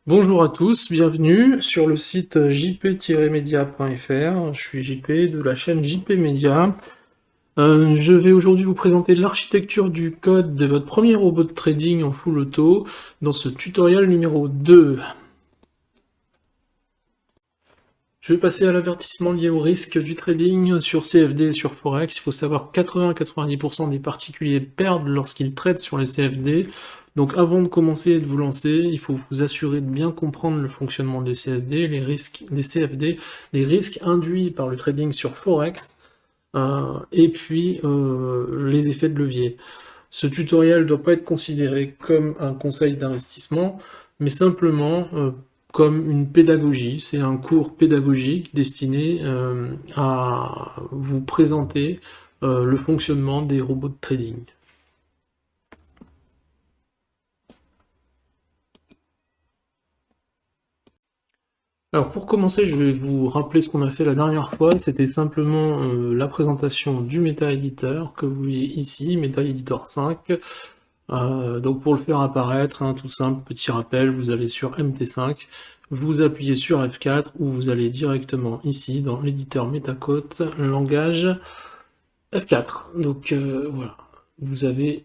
Bonjour à tous, bienvenue sur le site jp-media.fr. Je suis JP de la chaîne JP Media. Je vais aujourd'hui vous présenter l'architecture du code de votre premier robot de trading en full auto dans ce tutoriel numéro 2. Je vais passer à l'avertissement lié au risque du trading sur CFD et sur Forex. Il faut savoir que 80-90% des particuliers perdent lorsqu'ils tradent sur les CFD. Donc avant de commencer et de vous lancer, il faut vous assurer de bien comprendre le fonctionnement des CSD, les risques des CFD, les risques induits par le trading sur Forex, et puis les effets de levier. Ce tutoriel ne doit pas être considéré comme un conseil d'investissement, mais simplement comme une pédagogie. C'est un cours pédagogique destiné à vous présenter le fonctionnement des robots de trading. Alors pour commencer, je vais vous rappeler ce qu'on a fait la dernière fois. C'était simplement la présentation du MetaEditor que vous voyez ici, MetaEditor 5. Donc pour le faire apparaître, tout simple, petit rappel, vous allez sur MT5, vous appuyez sur F4 ou vous allez directement ici dans l'éditeur Metacode, langage F4. Donc voilà, vous avez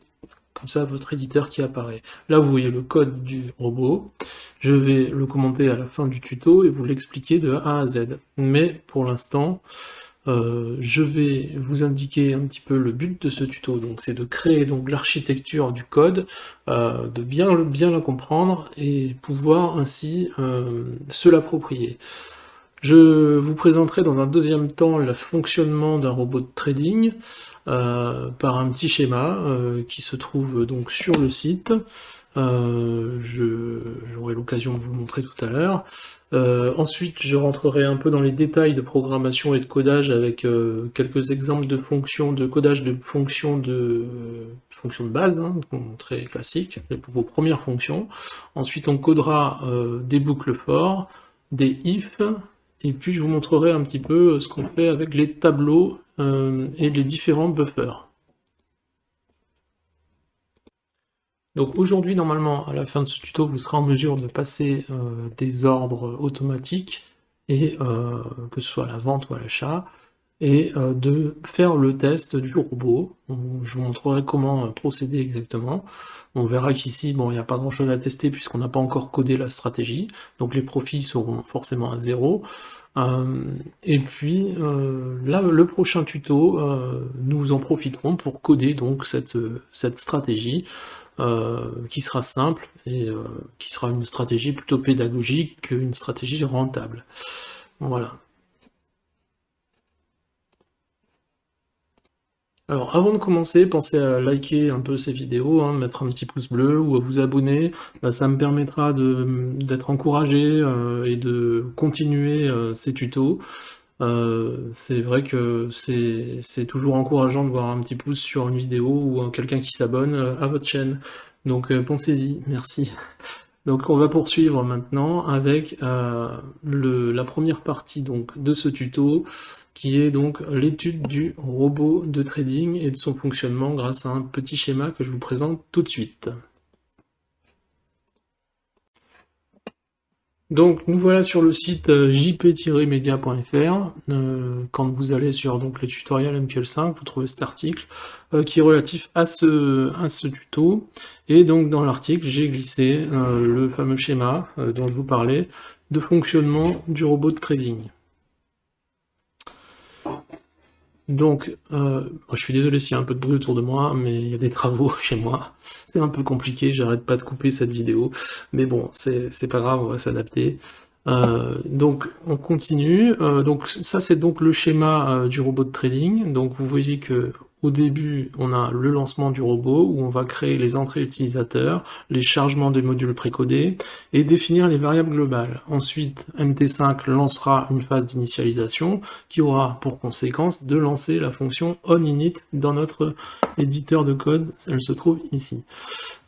comme ça votre éditeur qui apparaît. Là vous voyez le code du robot, je vais le commenter à la fin du tuto et vous l'expliquer de A à Z. Mais pour l'instant, je vais vous indiquer un petit peu le but de ce tuto, donc c'est de créer donc l'architecture du code, de bien la comprendre et pouvoir ainsi se l'approprier. Je vous présenterai dans un deuxième temps le fonctionnement d'un robot de trading par un petit schéma qui se trouve donc sur le site. J'aurai l'occasion de vous le montrer tout à l'heure. Ensuite, je rentrerai un peu dans les détails de programmation et de codage avec quelques exemples de fonctions, de codage de fonctions de base, très classiques, vos premières fonctions. Ensuite, on codera des boucles for, des if, et puis je vous montrerai un petit peu ce qu'on fait avec les tableaux et les différents buffers. Donc aujourd'hui, normalement, à la fin de ce tuto, vous serez en mesure de passer des ordres automatiques, et que ce soit à la vente ou à l'achat, et de faire le test du robot. Je vous montrerai comment procéder exactement. On verra qu'ici, bon, il n'y a pas grand chose à tester puisqu'on n'a pas encore codé la stratégie, donc les profits seront forcément à 0. Et puis là, le prochain tuto, nous en profiterons pour coder donc cette stratégie qui sera simple et qui sera une stratégie plutôt pédagogique qu'une stratégie rentable. Voilà. Alors avant de commencer, pensez à liker un peu ces vidéos, mettre un petit pouce bleu ou à vous abonner, ça me permettra d'être encouragé et de continuer ces tutos. C'est vrai que c'est toujours encourageant de voir un petit pouce sur une vidéo ou quelqu'un qui s'abonne à votre chaîne. Donc pensez-y, merci. Donc on va poursuivre maintenant avec la première partie donc, de ce tuto, qui est donc l'étude du robot de trading et de son fonctionnement grâce à un petit schéma que je vous présente tout de suite. Donc nous voilà sur le site jp-media.fr. Quand vous allez sur donc, le tutoriel MQL5, vous trouvez cet article qui est relatif à ce tuto. Et donc dans l'article, j'ai glissé le fameux schéma dont je vous parlais de fonctionnement du robot de trading. Donc, je suis désolé s'il y a un peu de bruit autour de moi, mais il y a des travaux chez moi. C'est un peu compliqué, j'arrête pas de couper cette vidéo. Mais bon, c'est pas grave, on va s'adapter. Donc, on continue. Donc, ça, c'est donc le schéma du robot de trading. Donc, vous voyez que au début, on a le lancement du robot, où on va créer les entrées utilisateurs, les chargements des modules précodés, et définir les variables globales. Ensuite, MT5 lancera une phase d'initialisation, qui aura pour conséquence de lancer la fonction onInit dans notre éditeur de code. Elle se trouve ici.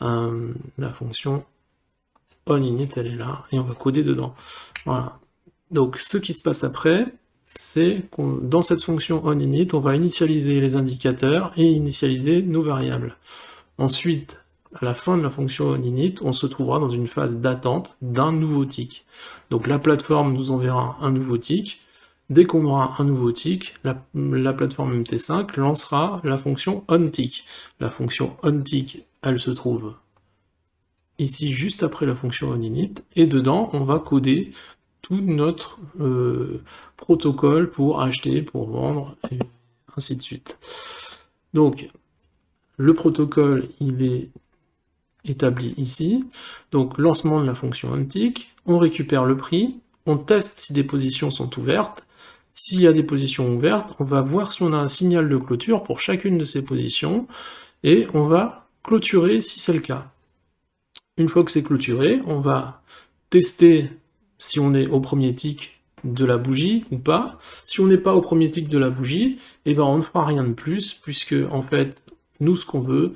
La fonction onInit, elle est là, et on va coder dedans. Voilà. Donc, ce qui se passe après, c'est que dans cette fonction onInit, on va initialiser les indicateurs et initialiser nos variables. Ensuite, à la fin de la fonction onInit, on se trouvera dans une phase d'attente d'un nouveau tick. Donc la plateforme nous enverra un nouveau tick. Dès qu'on aura un nouveau tick, la plateforme MT5 lancera la fonction onTick. La fonction onTick, elle se trouve ici juste après la fonction onInit, et dedans on va coder tout notre protocole pour acheter, pour vendre, et ainsi de suite. Donc le protocole il est établi ici, donc lancement de la fonction onTick, on récupère le prix, on teste si des positions sont ouvertes. S'il y a des positions ouvertes, on va voir si on a un signal de clôture pour chacune de ces positions, et on va clôturer si c'est le cas. Une fois que c'est clôturé, on va tester si on est au premier tick de la bougie ou pas. Si on n'est pas au premier tick de la bougie, eh ben on ne fera rien de plus, puisque en fait, nous ce qu'on veut,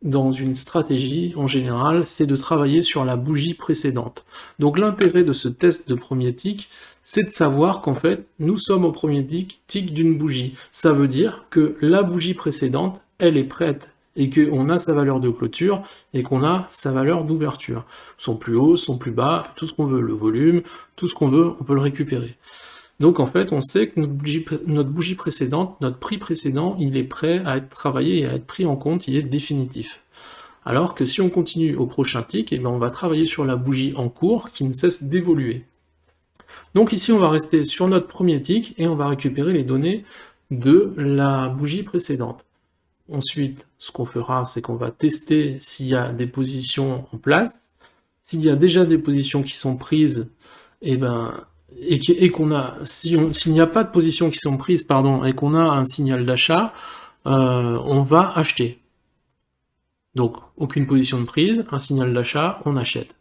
dans une stratégie, en général, c'est de travailler sur la bougie précédente. Donc l'intérêt de ce test de premier tick, c'est de savoir qu'en fait, nous sommes au premier tick d'une bougie. Ça veut dire que la bougie précédente, elle est prête, et qu'on a sa valeur de clôture, et qu'on a sa valeur d'ouverture. Son plus haut, son plus bas, tout ce qu'on veut, le volume, tout ce qu'on veut, on peut le récupérer. Donc en fait, on sait que notre bougie précédente, notre prix précédent, il est prêt à être travaillé et à être pris en compte, il est définitif. Alors que si on continue au prochain tick, eh ben on va travailler sur la bougie en cours qui ne cesse d'évoluer. Donc ici, on va rester sur notre premier tick et on va récupérer les données de la bougie précédente. Ensuite, ce qu'on fera, c'est qu'on va tester s'il y a des positions en place. S'il y a déjà des positions qui sont prises, et qu'on a, s'il n'y a pas de positions qui sont prises, pardon, et qu'on a un signal d'achat, on va acheter. Donc, aucune position de prise, un signal d'achat, on achète.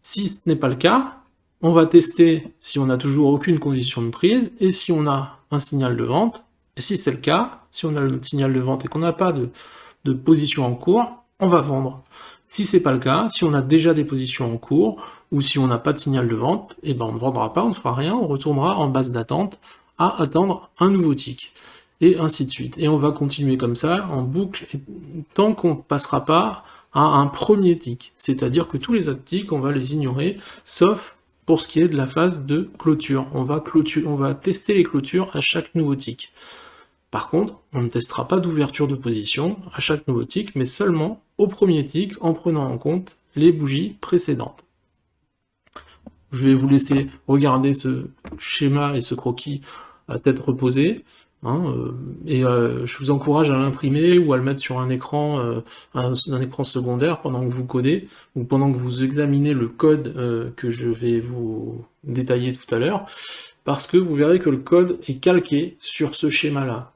Si ce n'est pas le cas, on va tester si on n'a toujours aucune condition de prise, et si on a un signal de vente, et si c'est le cas, si on a le signal de vente et qu'on n'a pas de position en cours, on va vendre. Si c'est pas le cas, si on a déjà des positions en cours, ou si on n'a pas de signal de vente, et ben on ne vendra pas, on ne fera rien, on retournera en base d'attente à attendre un nouveau tick. Et ainsi de suite. Et on va continuer comme ça, en boucle, tant qu'on ne passera pas à un premier tick. C'est-à-dire que tous les autres ticks, on va les ignorer, sauf pour ce qui est de la phase de clôture. On va tester les clôtures à chaque nouveau tick. Par contre, on ne testera pas d'ouverture de position à chaque nouveau tick, mais seulement au premier tick en prenant en compte les bougies précédentes. Je vais vous laisser regarder ce schéma et ce croquis à tête reposée, je vous encourage à l'imprimer ou à le mettre sur un écran secondaire pendant que vous codez, ou pendant que vous examinez le code que je vais vous détailler tout à l'heure, parce que vous verrez que le code est calqué sur ce schéma-là.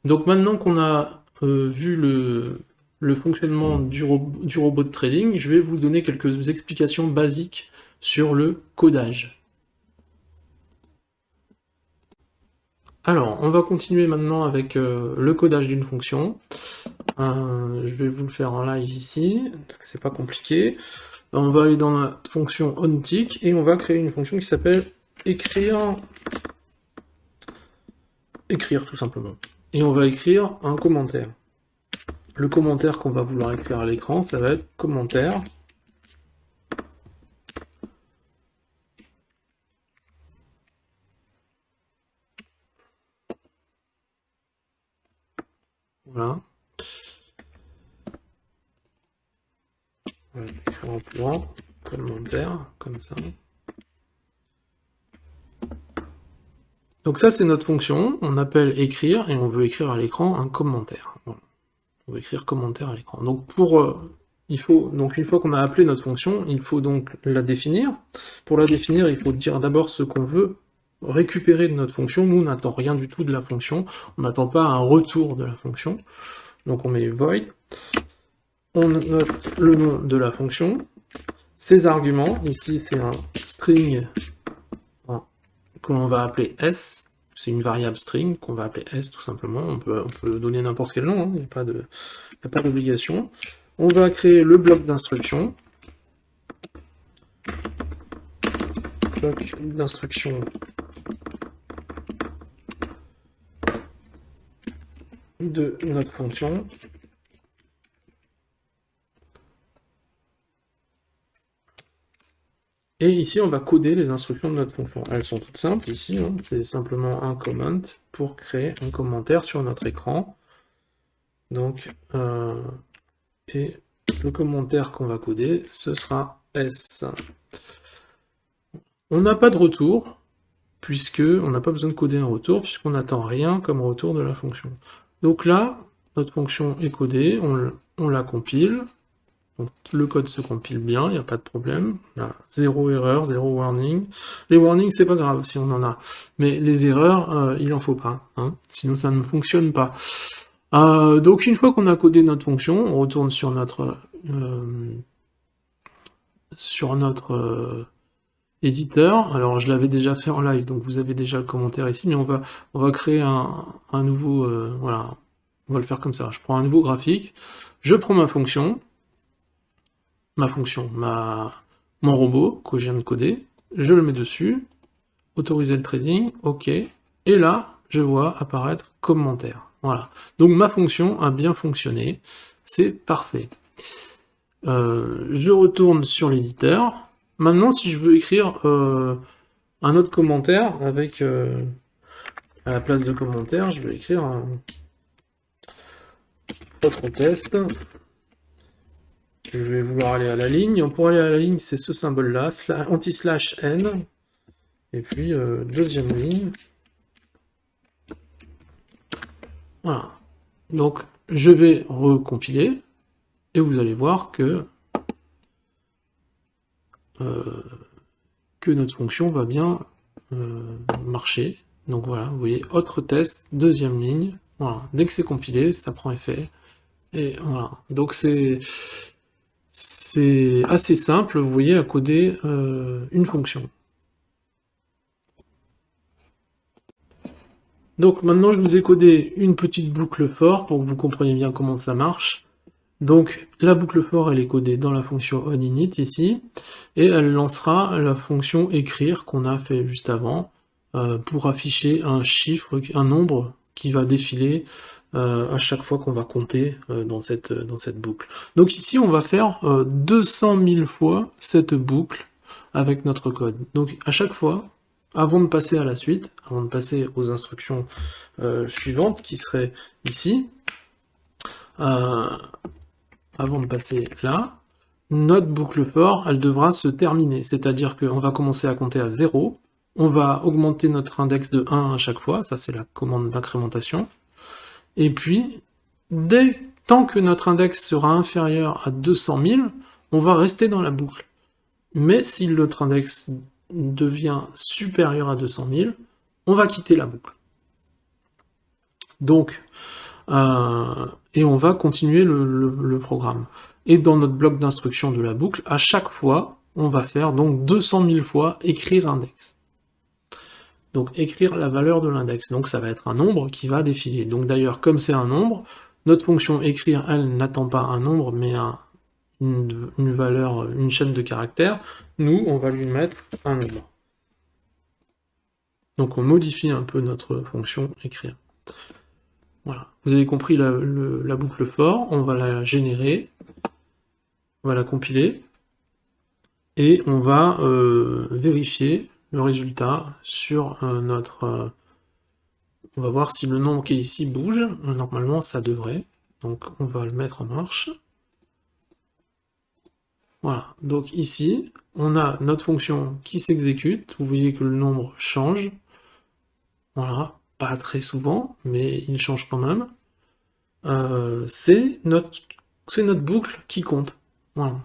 Donc maintenant qu'on a vu le fonctionnement du robot de trading, je vais vous donner quelques explications basiques sur le codage. Alors, on va continuer maintenant avec le codage d'une fonction. Je vais vous le faire en live ici, c'est pas compliqué. On va aller dans la fonction onTick et on va créer une fonction qui s'appelle écrire tout simplement. Et on va écrire un commentaire. Le commentaire qu'on va vouloir écrire à l'écran, ça va être commentaire. Voilà. On va écrire en point, commentaire, comme ça. Donc ça, c'est notre fonction, on appelle écrire, et on veut écrire à l'écran un commentaire. Voilà. On veut écrire commentaire à l'écran. Donc une fois qu'on a appelé notre fonction, il faut donc la définir. Pour la définir, il faut dire d'abord ce qu'on veut récupérer de notre fonction. Nous, on n'attend rien du tout de la fonction, on n'attend pas un retour de la fonction. Donc on met void, on note le nom de la fonction, ses arguments, ici c'est un string que l'on va appeler s, c'est une variable string qu'on va appeler s tout simplement, on peut donner n'importe quel nom, il n'y a pas d'obligation. On va créer le bloc d'instruction, de notre fonction, Et ici, on va coder les instructions de notre fonction. Elles sont toutes simples ici, hein. C'est simplement un comment pour créer un commentaire sur notre écran. Donc, et le commentaire qu'on va coder, ce sera S. On n'a pas de retour, puisque on n'a pas besoin de coder un retour, puisqu'on n'attend rien comme retour de la fonction. Donc là, notre fonction est codée, on la compile. Donc le code se compile bien, il n'y a pas de problème. On a zéro erreur, zéro warning. Les warnings, c'est pas grave si on en a. Mais les erreurs, il en faut pas, hein, sinon ça ne fonctionne pas. Donc une fois qu'on a codé notre fonction, on retourne sur notre éditeur. Alors je l'avais déjà fait en live, donc vous avez déjà le commentaire ici, mais on va créer un nouveau, voilà, on va le faire comme ça. Je prends un nouveau graphique, je prends ma fonction, mon robot que je viens de coder, je le mets dessus, autoriser le trading, ok, et là, je vois apparaître commentaire. Voilà. Donc ma fonction a bien fonctionné, c'est parfait. Je retourne sur l'éditeur. Maintenant, si je veux écrire un autre commentaire avec à la place de commentaire, je vais écrire un autre test. Je vais vouloir aller à la ligne. Pour aller à la ligne, c'est ce symbole-là, anti-slash n. Et puis, deuxième ligne. Voilà. Donc, je vais recompiler. Et vous allez voir que notre fonction va bien marcher. Donc voilà, vous voyez, autre test, deuxième ligne. Voilà. Dès que c'est compilé, ça prend effet. Et voilà. Donc c'est assez simple, vous voyez, à coder une fonction. Donc maintenant, je vous ai codé une petite boucle for pour que vous compreniez bien comment ça marche. Donc la boucle for, elle est codée dans la fonction onInit ici, et elle lancera la fonction écrire qu'on a fait juste avant, pour afficher un chiffre, un nombre qui va défiler à chaque fois qu'on va compter dans cette boucle. Donc ici, on va faire 200 000 fois cette boucle avec notre code. Donc à chaque fois, avant de passer à la suite, avant de passer aux instructions suivantes, qui seraient ici, avant de passer là, notre boucle for, elle devra se terminer. C'est-à-dire qu'on va commencer à compter à 0, on va augmenter notre index de 1 à chaque fois, ça c'est la commande d'incrémentation, et puis, tant que notre index sera inférieur à 200 000, on va rester dans la boucle. Mais si notre index devient supérieur à 200 000, on va quitter la boucle. Donc, et on va continuer le programme. Et dans notre bloc d'instruction de la boucle, à chaque fois, on va faire donc 200 000 fois écrire index. Donc écrire la valeur de l'index. Donc ça va être un nombre qui va défiler. Donc d'ailleurs, comme c'est un nombre, notre fonction écrire, elle, n'attend pas un nombre, mais une valeur, une chaîne de caractères. Nous, on va lui mettre un nombre. Donc on modifie un peu notre fonction écrire. Voilà. Vous avez compris la boucle for, on va la générer, on va la compiler, et on va vérifier le résultat sur notre... on va voir si le nombre qui est ici bouge. Normalement, ça devrait. Donc, on va le mettre en marche. Voilà. Donc ici, on a notre fonction qui s'exécute. Vous voyez que le nombre change. Voilà. Pas très souvent, mais il change quand même. C'est notre boucle qui compte. Voilà.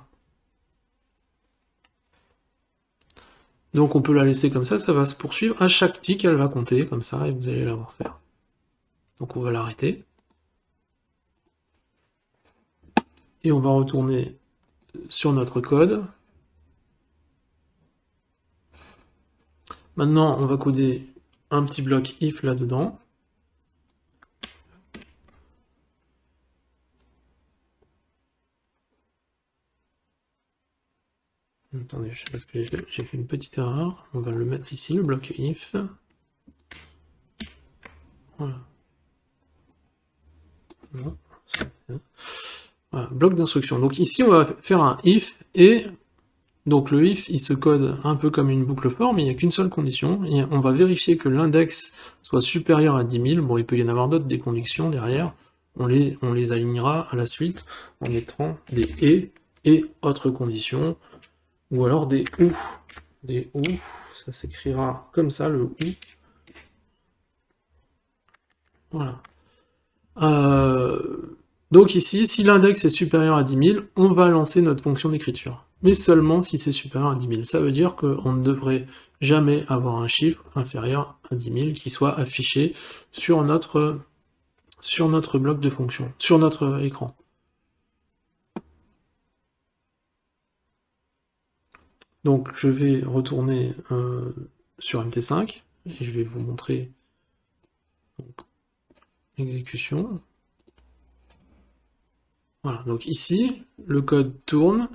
Donc on peut la laisser comme ça va se poursuivre. À chaque tick, elle va compter comme ça, et vous allez la voir faire. Donc on va l'arrêter. Et on va retourner sur notre code. Maintenant, on va coder un petit bloc if là-dedans. Attendez, je sais pas ce que j'ai fait une petite erreur. On va le mettre ici, le bloc if. Voilà. Voilà, bloc d'instruction. Donc ici, on va faire un if et Donc le if, il se code un peu comme une boucle for, mais il n'y a qu'une seule condition, et on va vérifier que l'index soit supérieur à 10 000, bon il peut y en avoir d'autres, des conditions derrière, on les alignera à la suite en mettant des et autres conditions, ou alors des ou. Des ou, ça s'écrira comme ça, le ou. Voilà. Donc ici, si l'index est supérieur à 10 000, on va lancer notre fonction d'écriture. Mais seulement si c'est supérieur à 10 000. Ça veut dire qu'on ne devrait jamais avoir un chiffre inférieur à 10 000 qui soit affiché sur notre bloc de fonction, sur notre écran. Donc je vais retourner sur MT5, et je vais vous montrer l'exécution. Voilà, donc ici, le code tourne,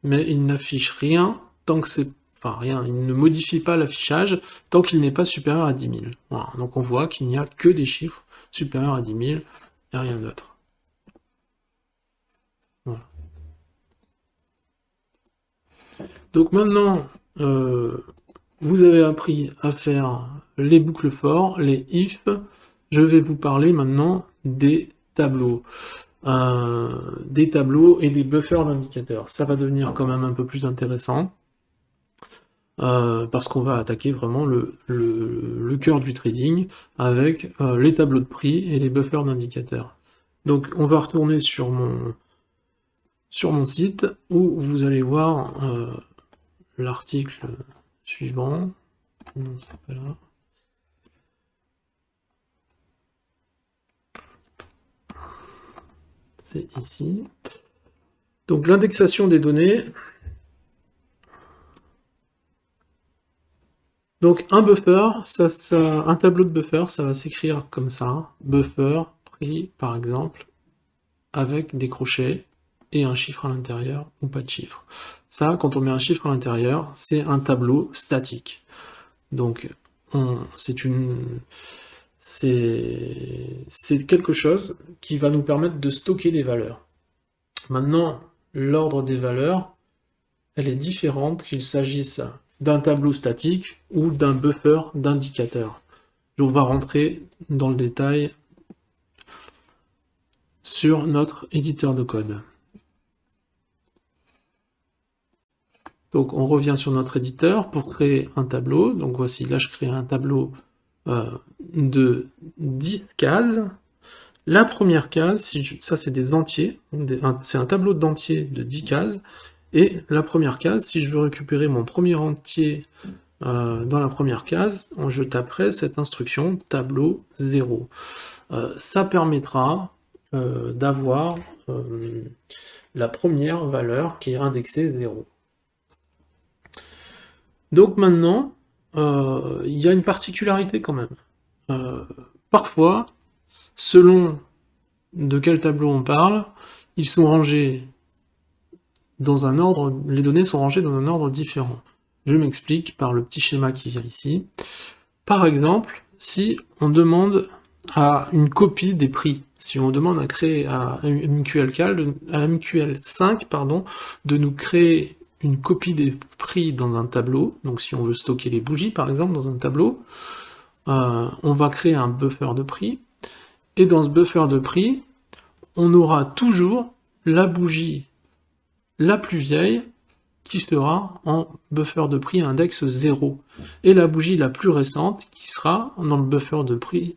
mais il n'affiche rien tant que c'est... Enfin, rien, il ne modifie pas l'affichage tant qu'il n'est pas supérieur à 10 000. Voilà, donc on voit qu'il n'y a que des chiffres supérieurs à 10 000 et rien d'autre. Voilà. Donc maintenant, vous avez appris à faire les boucles for, les if. Je vais vous parler maintenant des tableaux. Des tableaux et des buffers d'indicateurs. Ça va devenir quand même un peu plus intéressant, parce qu'on va attaquer vraiment le cœur du trading avec les tableaux de prix et les buffers d'indicateurs. Donc on va retourner sur mon site, où vous allez voir l'article suivant. Non, c'est pas là. C'est ici. Donc l'indexation des données. Donc un buffer, un tableau de buffer, ça va s'écrire comme ça. Buffer, prix par exemple, avec des crochets et un chiffre à l'intérieur ou pas de chiffre. Ça, quand on met un chiffre à l'intérieur, c'est un tableau statique. Donc c'est quelque chose qui va nous permettre de stocker des valeurs. Maintenant, l'ordre des valeurs, elle est différente qu'il s'agisse d'un tableau statique ou d'un buffer d'indicateur. On va rentrer dans le détail sur notre éditeur de code. Donc on revient sur notre éditeur pour créer un tableau. Donc voici, là je crée un tableau de 10 cases. La première case, ça c'est des entiers, c'est un tableau d'entiers de 10 cases. Et la première case, si je veux récupérer mon premier entier dans la première case, je taperai cette instruction tableau 0. Ça permettra d'avoir la première valeur qui est indexée 0. Donc maintenant, il y a une particularité quand même. Parfois, selon de quel tableau on parle, ils sont rangés dans un ordre, les données sont rangées dans un ordre différent. Je m'explique par le petit schéma qui vient ici. Par exemple, si on demande à une copie des prix, si on demande à créer à MQL5 de nous créer une copie des prix dans un tableau, donc si on veut stocker les bougies par exemple dans un tableau, on va créer un buffer de prix, et dans ce buffer de prix, on aura toujours la bougie la plus vieille qui sera en buffer de prix index 0, et la bougie la plus récente qui sera dans le buffer de prix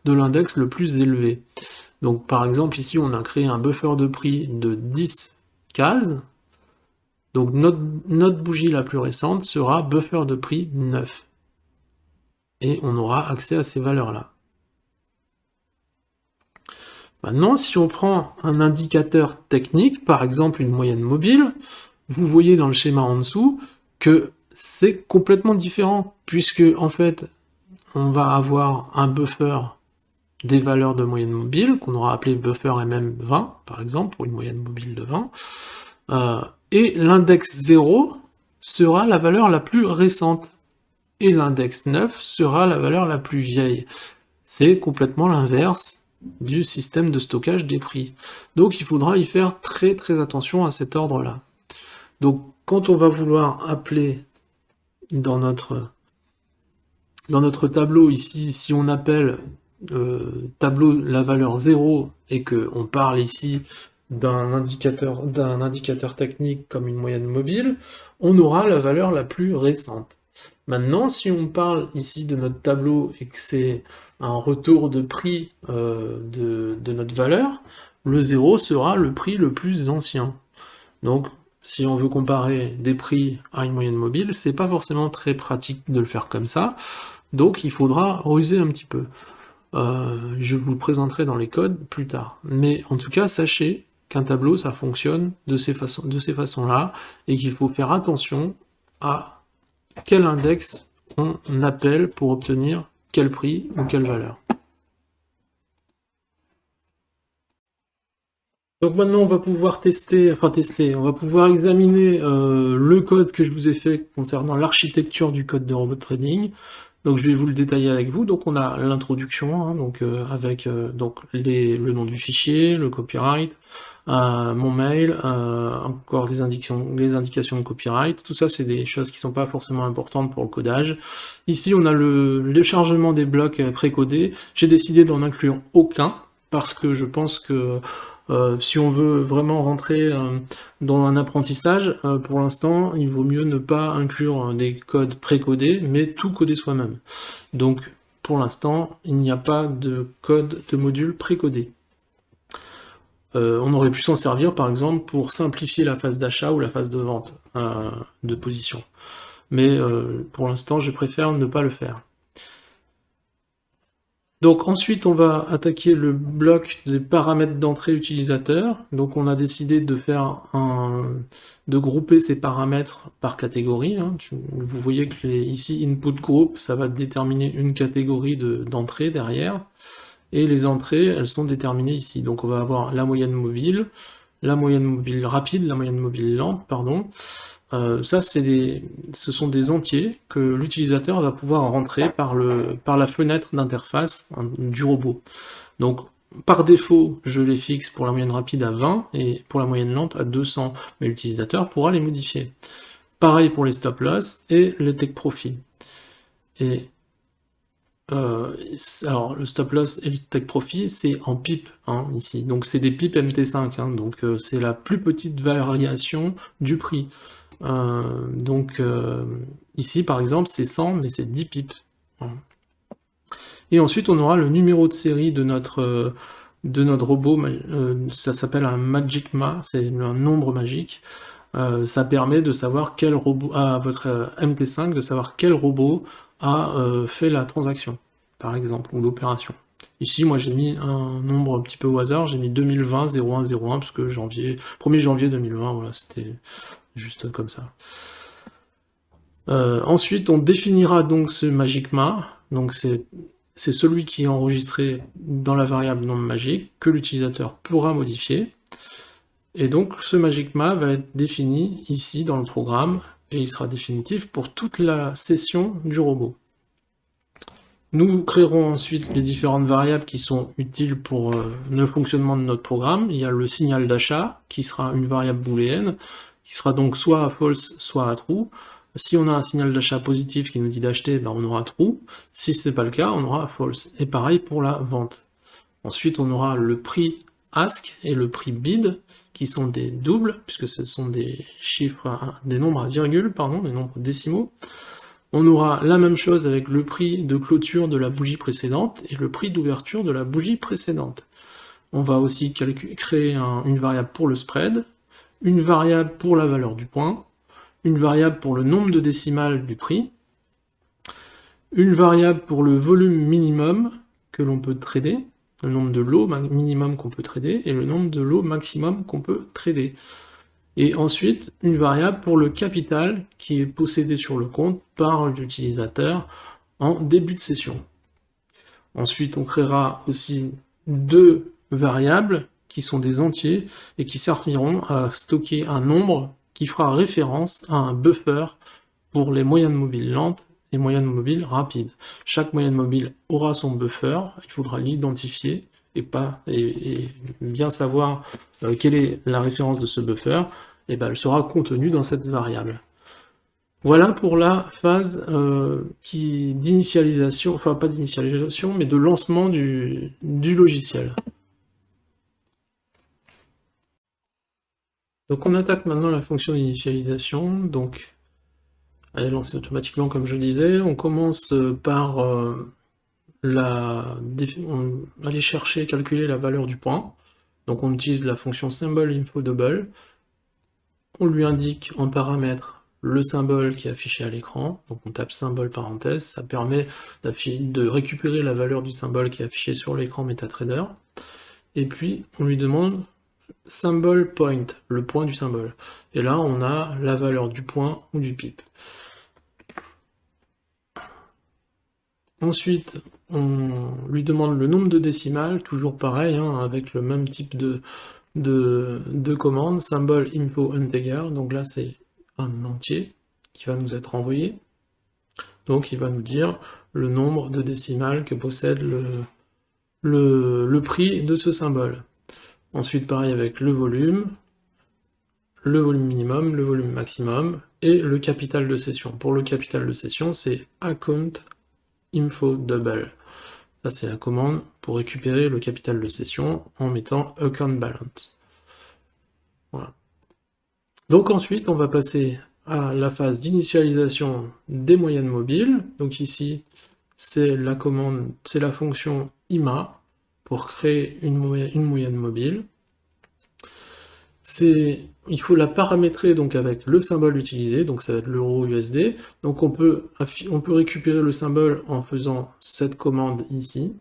de l'index le plus élevé. Donc par exemple ici on a créé un buffer de prix de 10 cases, donc notre bougie la plus récente sera buffer de prix 9, et on aura accès à ces valeurs-là. Maintenant, si on prend un indicateur technique, par exemple une moyenne mobile, vous voyez dans le schéma en dessous que c'est complètement différent, puisque en fait, on va avoir un buffer des valeurs de moyenne mobile, qu'on aura appelé buffer MM20, par exemple, pour une moyenne mobile de 20, et l'index 0 sera la valeur la plus récente, et l'index 9 sera la valeur la plus vieille. C'est complètement l'inverse du système de stockage des prix. Donc il faudra y faire très très attention à cet ordre-là. Donc quand on va vouloir appeler dans notre tableau ici, si on appelle tableau la valeur 0 et qu'on parle ici d'un indicateur technique comme une moyenne mobile, on aura la valeur la plus récente. Maintenant, si on parle ici de notre tableau et que c'est un retour de prix de notre valeur, le 0 sera le prix le plus ancien. Donc, si on veut comparer des prix à une moyenne mobile, c'est pas forcément très pratique de le faire comme ça, donc il faudra ruser un petit peu. Je vous le présenterai dans les codes plus tard. Mais en tout cas, sachez qu'un tableau, ça fonctionne de ces façons-là, et qu'il faut faire attention à quel index on appelle pour obtenir quel prix ou quelle valeur. Donc maintenant, on va pouvoir on va pouvoir examiner le code que je vous ai fait concernant l'architecture du code de robot trading. Donc je vais vous le détailler avec vous. Donc on a l'introduction, hein, donc avec le nom du fichier, le copyright, mon mail, encore les indications de copyright. Tout ça, c'est des choses qui sont pas forcément importantes pour le codage. Ici, on a le chargement des blocs précodés. J'ai décidé d'en inclure aucun parce que je pense que si on veut vraiment rentrer dans un apprentissage, pour l'instant, il vaut mieux ne pas inclure des codes précodés, mais tout coder soi-même. Donc, pour l'instant, il n'y a pas de code de module précodé. On aurait pu s'en servir, par exemple, pour simplifier la phase d'achat ou la phase de vente de position. Mais pour l'instant, je préfère ne pas le faire. Donc ensuite, on va attaquer le bloc des paramètres d'entrée utilisateur. Donc on a décidé de de grouper ces paramètres par catégorie, hein. Vous voyez que ici, input group, ça va déterminer une catégorie d'entrée derrière. Et les entrées, elles sont déterminées ici. Donc on va avoir la moyenne mobile rapide, la moyenne mobile lente, pardon. Ça, ce sont des entiers que l'utilisateur va pouvoir rentrer par la fenêtre d'interface du robot. Donc, par défaut, je les fixe pour la moyenne rapide à 20 et pour la moyenne lente à 200, mais l'utilisateur pourra les modifier. Pareil pour les stop loss et le take profit. Et alors, le stop loss et le take profit, c'est en pip, hein, ici. Donc, c'est des pips MT5, hein, donc c'est la plus petite variation du prix. Ici par exemple c'est 100 mais c'est 10 pips. Et ensuite on aura le numéro de série de notre robot, ça s'appelle un Magic Ma, c'est un nombre magique. Ça permet de savoir quel robot, à votre MT5, de savoir quel robot a fait la transaction, par exemple, ou l'opération. Ici, moi j'ai mis un nombre un petit peu au hasard, j'ai mis 2020 0101 parce que 1er janvier 2020, voilà, c'était juste comme ça. Ensuite, on définira donc ce MagicMa, donc c'est celui qui est enregistré dans la variable nombre magique, que l'utilisateur pourra modifier. Et donc ce MagicMa va être défini ici dans le programme, et il sera définitif pour toute la session du robot. Nous créerons ensuite les différentes variables qui sont utiles pour le fonctionnement de notre programme. Il y a le signal d'achat, qui sera une variable booléenne, qui sera donc soit à false, soit à true. Si on a un signal d'achat positif qui nous dit d'acheter, ben on aura true. Si ce n'est pas le cas, on aura false. Et pareil pour la vente. Ensuite, on aura le prix ask et le prix bid, qui sont des doubles, puisque ce sont des chiffres, des nombres à virgule, pardon, des nombres décimaux. On aura la même chose avec le prix de clôture de la bougie précédente et le prix d'ouverture de la bougie précédente. On va aussi créer une variable pour le spread, une variable pour la valeur du point, une variable pour le nombre de décimales du prix, une variable pour le volume minimum que l'on peut trader, le nombre de lots minimum qu'on peut trader, et le nombre de lots maximum qu'on peut trader. Et ensuite, une variable pour le capital qui est possédé sur le compte par l'utilisateur en début de session. Ensuite, on créera aussi deux variables qui sont des entiers et qui serviront à stocker un nombre qui fera référence à un buffer pour les moyennes mobiles lentes et moyennes mobiles rapides. Chaque moyenne mobile aura son buffer, il faudra l'identifier et bien savoir quelle est la référence de ce buffer, et ben, elle sera contenue dans cette variable. Voilà pour la phase d'initialisation, enfin pas d'initialisation, mais de lancement du logiciel. Donc on attaque maintenant la fonction d'initialisation, donc elle est lancée automatiquement comme je disais. On commence par aller chercher, calculer la valeur du point. Donc on utilise la fonction symbol info double. On lui indique en paramètre le symbole qui est affiché à l'écran, donc on tape symbole parenthèse, ça permet de récupérer la valeur du symbole qui est affiché sur l'écran MetaTrader, et puis on lui demande symbol point, le point du symbole, et là on a la valeur du point ou du pip. Ensuite, on lui demande le nombre de décimales, toujours pareil, hein, avec le même type de commande, symbole info integer, donc là c'est un entier qui va nous être envoyé, donc il va nous dire le nombre de décimales que possède le prix de ce symbole. Ensuite pareil avec le volume minimum, le volume maximum, et le capital de session. Pour le capital de session, c'est account info double. Ça, c'est la commande pour récupérer le capital de session en mettant account balance. Voilà. Donc ensuite, on va passer à la phase d'initialisation des moyennes mobiles. Donc ici, c'est la commande, c'est la fonction IMA pour créer une moyenne mobile. Il faut la paramétrer donc avec le symbole utilisé, donc ça va être l'euro USD. Donc on peut récupérer le symbole en faisant cette commande ici,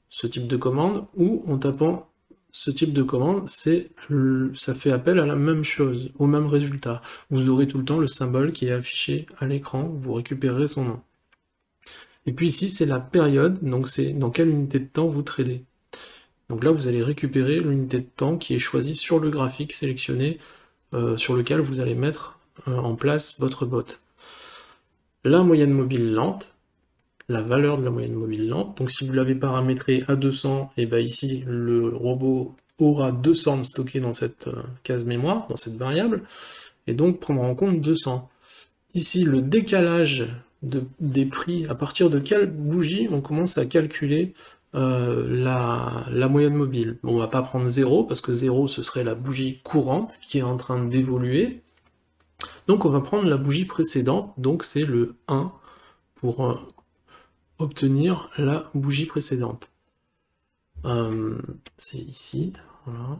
ce type de commande, ou en tapant ce type de commande, ça fait appel à la même chose, au même résultat. Vous aurez tout le temps le symbole qui est affiché à l'écran, vous récupérez son nom. Et puis ici, c'est la période, donc c'est dans quelle unité de temps vous tradez. Donc là, vous allez récupérer l'unité de temps qui est choisie sur le graphique sélectionné sur lequel vous allez mettre en place votre bot. La moyenne mobile lente, la valeur de la moyenne mobile lente, donc si vous l'avez paramétré à 200, et bien ici, le robot aura 200 stocké dans cette case mémoire, dans cette variable, et donc prendra en compte 200. Ici, le décalage des prix, à partir de quelle bougie on commence à calculer la moyenne mobile. Bon, on va pas prendre 0, parce que 0 ce serait la bougie courante qui est en train d'évoluer. Donc on va prendre la bougie précédente, donc c'est le 1 pour obtenir la bougie précédente. C'est ici, voilà.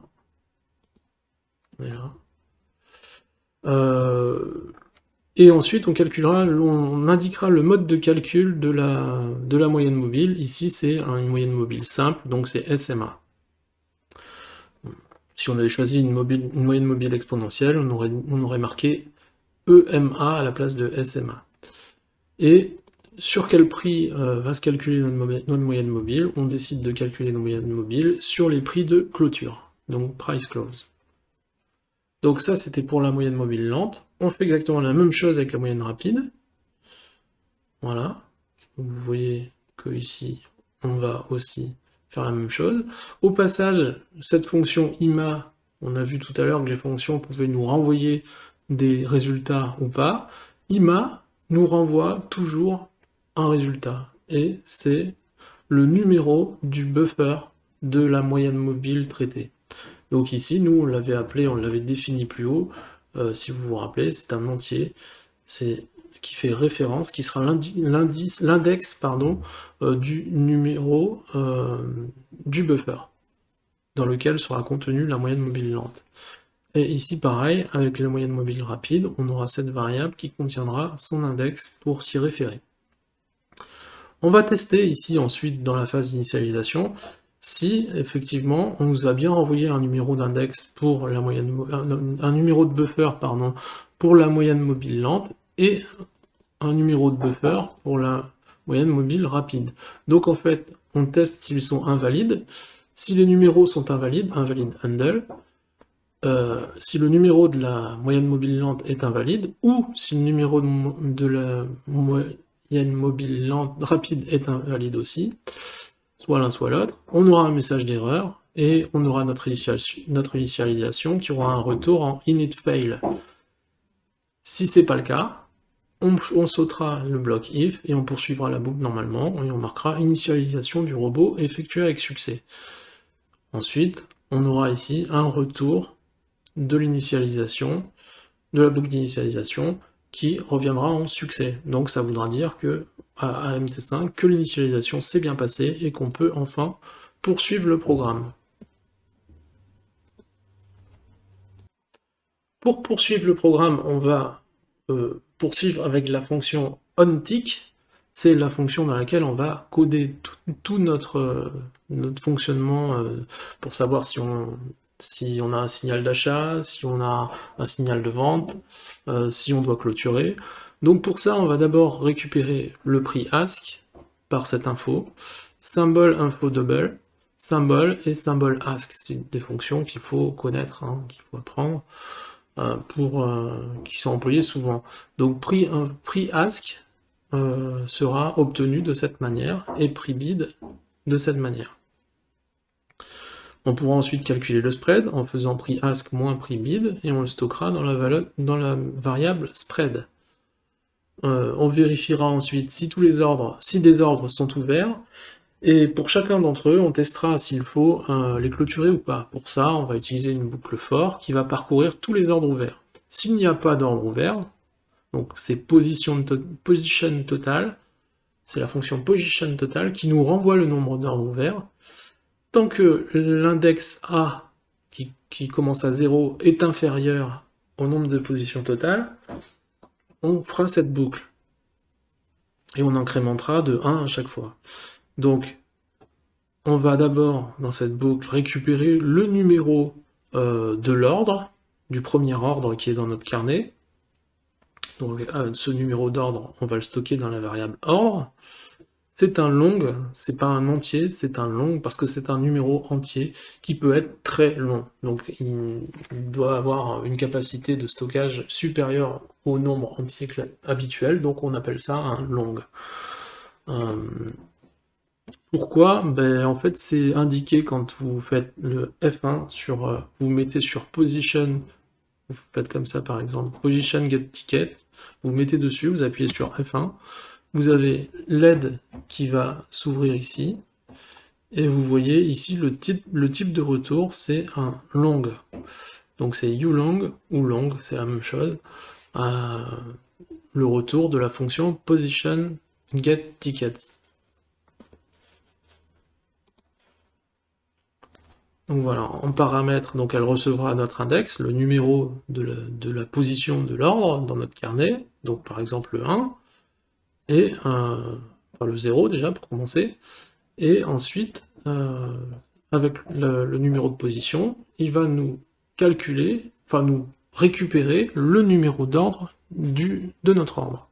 Et ensuite, on indiquera le mode de calcul de la moyenne mobile. Ici, c'est une moyenne mobile simple, donc c'est SMA. Si on avait choisi une moyenne mobile exponentielle, on aurait marqué EMA à la place de SMA. Et sur quel prix va se calculer notre moyenne mobile? On décide de calculer nos moyennes mobiles sur les prix de clôture, donc price close. Donc ça, c'était pour la moyenne mobile lente. On fait exactement la même chose avec la moyenne rapide. Voilà. Vous voyez que ici, on va aussi faire la même chose. Au passage, cette fonction IMA, on a vu tout à l'heure que les fonctions pouvaient nous renvoyer des résultats ou pas. IMA nous renvoie toujours un résultat. Et c'est le numéro du buffer de la moyenne mobile traitée. Donc ici, nous, on l'avait appelé, on l'avait défini plus haut, si vous vous rappelez, c'est un entier qui fait référence, qui sera l'index du numéro du buffer, dans lequel sera contenue la moyenne mobile lente. Et ici, pareil, avec la moyenne mobile rapide, on aura cette variable qui contiendra son index pour s'y référer. On va tester ici, ensuite, dans la phase d'initialisation, si effectivement on nous a bien renvoyé un numéro d'index pour la moyenne, un numéro de buffer pardon, pour la moyenne mobile lente et un numéro de buffer pour la moyenne mobile rapide. Donc en fait, on teste s'ils sont invalides. Si les numéros sont invalides, invalide handle, si le numéro de la moyenne mobile lente est invalide, ou si le numéro de la moyenne mobile lente rapide est invalide aussi, soit l'un soit l'autre, on aura un message d'erreur, et on aura notre initialisation qui aura un retour en init fail. Si c'est pas le cas, on sautera le bloc if et on poursuivra la boucle normalement et on marquera initialisation du robot effectuée avec succès. Ensuite, on aura ici un retour de l'initialisation, de la boucle d'initialisation qui reviendra en succès. Donc ça voudra dire que à MT5 que l'initialisation s'est bien passée et qu'on peut enfin poursuivre le programme. Pour poursuivre le programme, on va poursuivre avec la fonction onTick. C'est la fonction dans laquelle on va coder tout notre fonctionnement pour savoir si on a un signal d'achat, si on a un signal de vente, si on doit clôturer. Donc pour ça, on va d'abord récupérer le prix ask par cette info, symbole info double, symbole et symbole ask. C'est des fonctions qu'il faut connaître, hein, qu'il faut apprendre, qui sont employées souvent. Donc prix ask sera obtenu de cette manière et prix bid de cette manière. On pourra ensuite calculer le spread en faisant prix ask moins prix bid et on le stockera dans la variable spread. On vérifiera ensuite si des ordres sont ouverts et pour chacun d'entre eux, on testera s'il faut les clôturer ou pas. Pour ça, on va utiliser une boucle for qui va parcourir tous les ordres ouverts. S'il n'y a pas d'ordre ouvert, donc c'est position total, c'est la fonction position total qui nous renvoie le nombre d'ordres ouverts. Tant que l'index A, qui commence à 0, est inférieur au nombre de positions totales, on fera cette boucle. Et on incrémentera de 1 à chaque fois. Donc, on va d'abord, dans cette boucle, récupérer le numéro de l'ordre, du premier ordre qui est dans notre carnet. Donc, ce numéro d'ordre, on va le stocker dans la variable ordre. C'est un long, c'est pas un entier, c'est un long parce que c'est un numéro entier qui peut être très long. Donc il doit avoir une capacité de stockage supérieure au nombre entier habituel, donc on appelle ça un long. Pourquoi? Ben, en fait, c'est indiqué quand vous faites le F1 vous mettez sur position, vous faites comme ça par exemple, position get ticket, vous mettez dessus, vous appuyez sur F1. Vous avez LED qui va s'ouvrir ici, et vous voyez ici le type de retour, c'est un long. Donc c'est uLong ou long, c'est la même chose. Le retour de la fonction position get tickets. Donc voilà, en paramètre, donc elle recevra notre index, le numéro de la position de l'ordre dans notre carnet, donc par exemple le 1, et le 0 déjà pour commencer, et ensuite avec le numéro de position, il va nous calculer, nous récupérer le numéro d'ordre de notre ordre.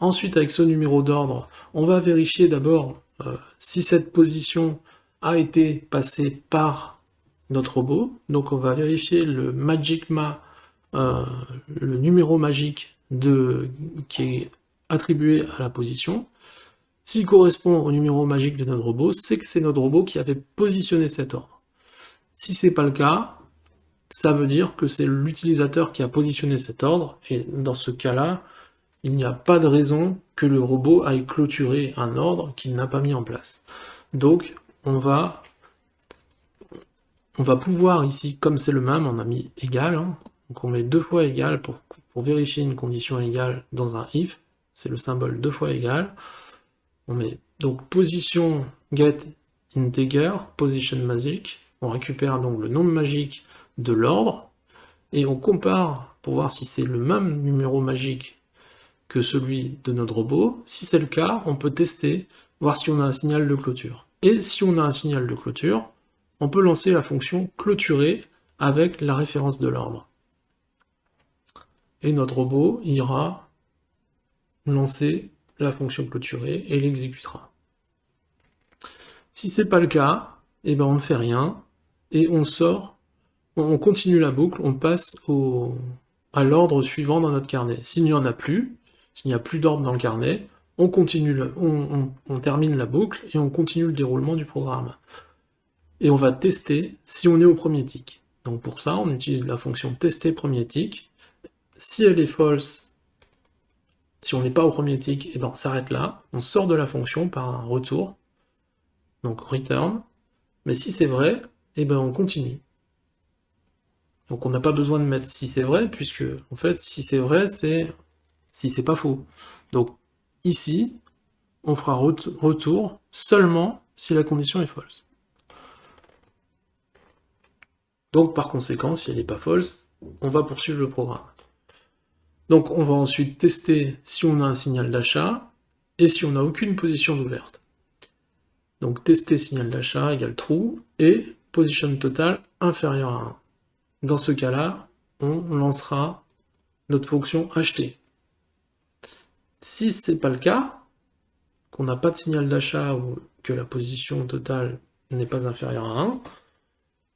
Ensuite, avec ce numéro d'ordre, on va vérifier d'abord si cette position a été passée par notre robot. Donc on va vérifier le le numéro magique qui est attribué à la position. S'il correspond au numéro magique de notre robot, c'est que c'est notre robot qui avait positionné cet ordre. Si c'est pas le cas, ça veut dire que c'est l'utilisateur qui a positionné cet ordre, et dans ce cas-là, il n'y a pas de raison que le robot aille clôturer un ordre qu'il n'a pas mis en place. Donc, on va pouvoir ici, comme c'est le même, on a mis égal, hein, donc on met 2 fois égal pour vérifier une condition égale dans un if, c'est le symbole 2 fois égal. On met donc position get integer, position magic, on récupère donc le nombre magique de l'ordre, et on compare pour voir si c'est le même numéro magique que celui de notre robot. Si c'est le cas, on peut tester, voir si on a un signal de clôture. Et si on a un signal de clôture, on peut lancer la fonction clôturer avec la référence de l'ordre. Et notre robot ira lancer la fonction clôturer et l'exécutera. Si c'est pas le cas, eh ben on ne fait rien et on sort, on continue la boucle, on passe à l'ordre suivant dans notre carnet. S'il n'y en a plus, s'il n'y a plus d'ordre dans le carnet, on continue on termine la boucle et on continue le déroulement du programme. et on va tester si on est au premier tick. Donc pour ça, on utilise la fonction tester premier tick. Si elle est false, si on n'est pas au premier tick, et ben on s'arrête là, on sort de la fonction par un retour, donc return, mais si c'est vrai, et ben on continue. Donc on n'a pas besoin de mettre si c'est vrai, puisque en fait si c'est vrai, c'est si c'est pas faux. Donc ici, on fera retour seulement si la condition est false. Donc par conséquent, si elle n'est pas false, on va poursuivre le programme. Donc on va ensuite tester si on a un signal d'achat et si on n'a aucune position d'ouverte. Donc tester signal d'achat égale true et position totale inférieure à 1. Dans ce cas-là, on lancera notre fonction acheter. Si ce n'est pas le cas, qu'on n'a pas de signal d'achat ou que la position totale n'est pas inférieure à 1,